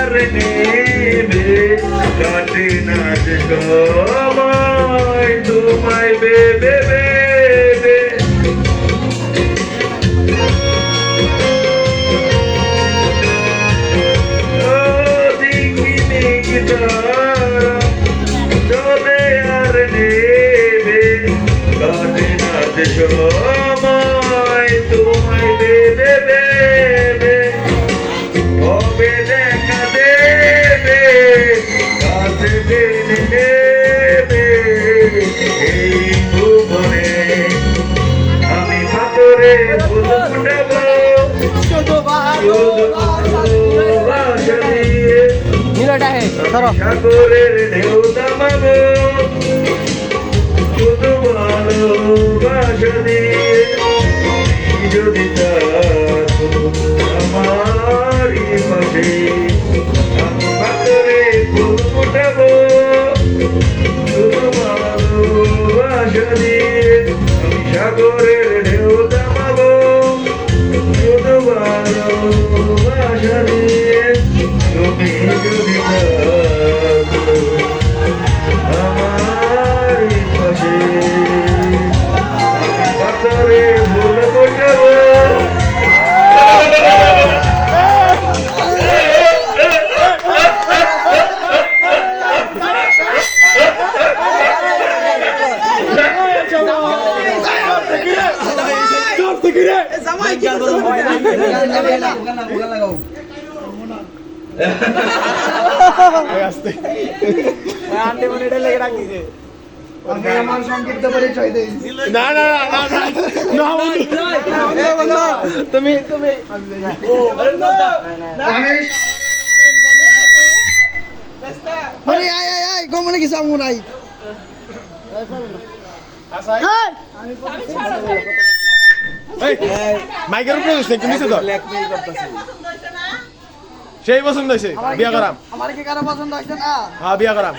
আর নেবে কাটে না যে সময় তোমায় ভেবে ভেবে ও দিকি দিকি চলে আর নেবে কাটে না যে সময় তোমায় ভেবে ভেবে কবে দেখা দেবে কাছে টেনে নেবে এই ভুবনে আমি পাথরে ফুল ফুটাবো শুধু ভালোবাসা দিয়ে সাগরের ঢেউ নামাবো শুধু ভালোবাসা দিয়ে যদি থাকো আমারই পাশে আমি পাথরে ফুল ফুটাবো শুধু ভালোবাসা দিয়ে আমি সাগরের ঢেউ নামাবো শুধু ভালোবাসা দিয়ে তুমি যদি থাকো আমারই পাশে আমি পাথরে ফুল ফুটাবো আমার সংক্ষিপ্ত পরিচয় দেই না না না না না তুমি তুমি আরে আয় আয় আয় গমনে কি সামু নাই মাইকের উপরে বসে তুমি তো সেই পছন্দ হয়েছে বিয়া করাম আমার কি কারো পছন্দ হইছে না হ্যাঁ বিয়া করাম